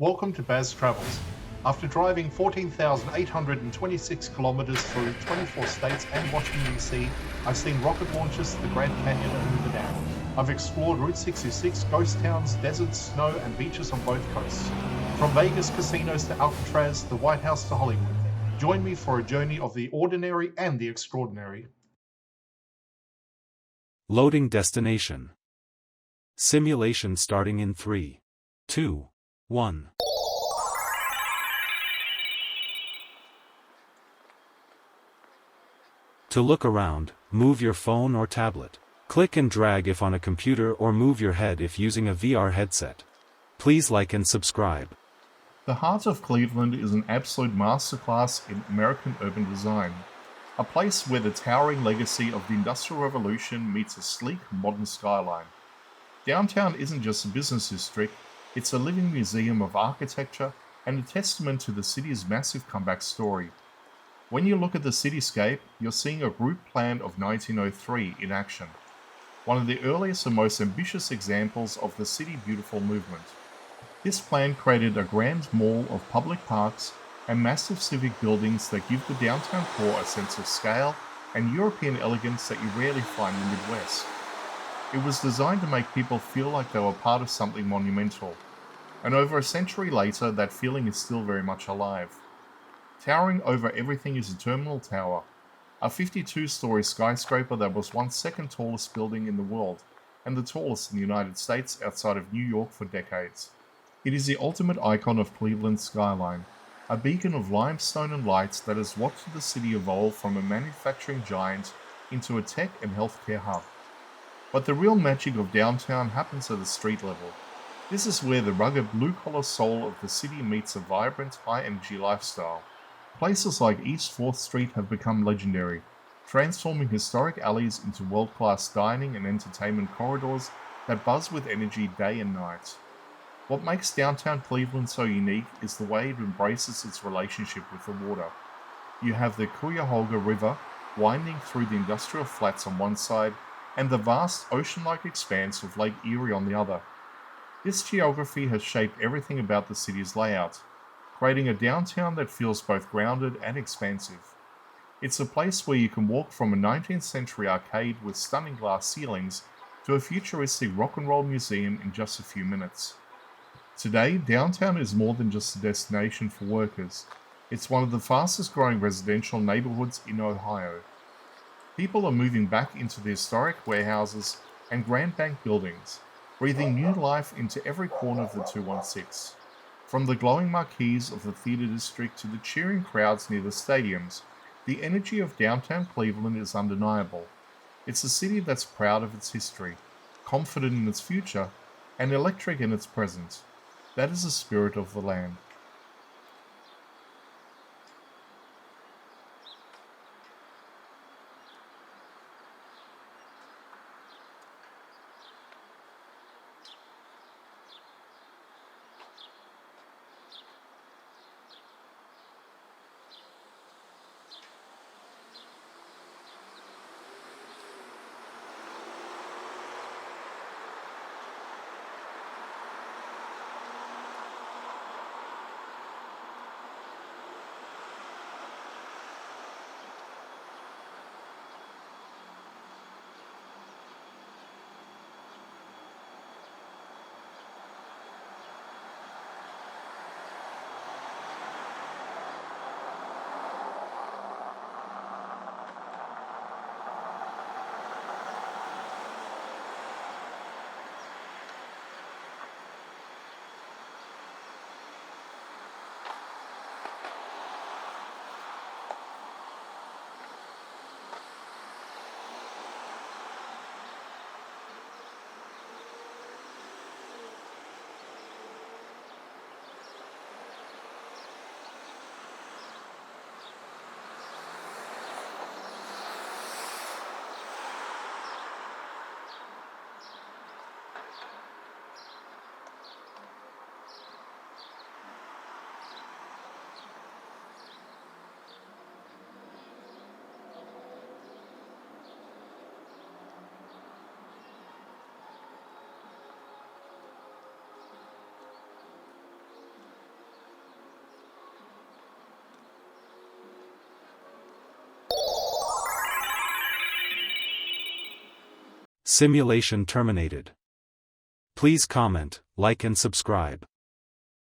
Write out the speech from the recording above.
Welcome to Baz Travels. After driving 14,826 kilometers through 24 states and Washington, D.C., I've seen rocket launches to the Grand Canyon and Hoover Dam. I've explored Route 66, ghost towns, deserts, snow, and beaches on both coasts. From Vegas casinos to Alcatraz, the White House to Hollywood. Join me for a journey of the ordinary and the extraordinary. Loading destination. Simulation starting in 3, 2, 1. To look around, move your phone or tablet. Click and drag if on a computer or move your head if using a VR headset. Please like and subscribe. The heart of Cleveland is an absolute masterclass in American urban design. A place where the towering legacy of the Industrial Revolution meets a sleek modern skyline. Downtown isn't just a business district, it's a living museum of architecture and a testament to the city's massive comeback story. When you look at the cityscape, you're seeing a route plan of 1903 in action, one of the earliest and most ambitious examples of the City Beautiful movement. This plan created a grand mall of public parks and massive civic buildings that give the downtown core a sense of scale and European elegance that you rarely find in the Midwest. It was designed to make people feel like they were part of something monumental, and over a century later that feeling is still very much alive. Towering over everything is the Terminal Tower, a 52-story skyscraper that was once second tallest building in the world, and the tallest in the United States outside of New York for decades. It is the ultimate icon of Cleveland's skyline, a beacon of limestone and lights that has watched the city evolve from a manufacturing giant into a tech and healthcare hub. But the real magic of downtown happens at the street level. This is where the rugged blue-collar soul of the city meets a vibrant, high-energy lifestyle. Places like East 4th Street have become legendary, transforming historic alleys into world-class dining and entertainment corridors that buzz with energy day and night. What makes downtown Cleveland so unique is the way it embraces its relationship with the water. You have the Cuyahoga River winding through the industrial flats on one side and the vast ocean-like expanse of Lake Erie on the other. This geography has shaped everything about the city's layout, creating a downtown that feels both grounded and expansive. It's a place where you can walk from a 19th century arcade with stunning glass ceilings to a futuristic rock and roll museum in just a few minutes. Today, downtown is more than just a destination for workers. It's one of the fastest growing residential neighborhoods in Ohio. People are moving back into the historic warehouses and Grand Bank buildings, breathing new life into every corner of the 216. From the glowing marquees of the theater district to the cheering crowds near the stadiums, the energy of downtown Cleveland is undeniable. It's a city that's proud of its history, confident in its future, and electric in its present. That is the spirit of the land. Simulation terminated. Please comment, like and subscribe.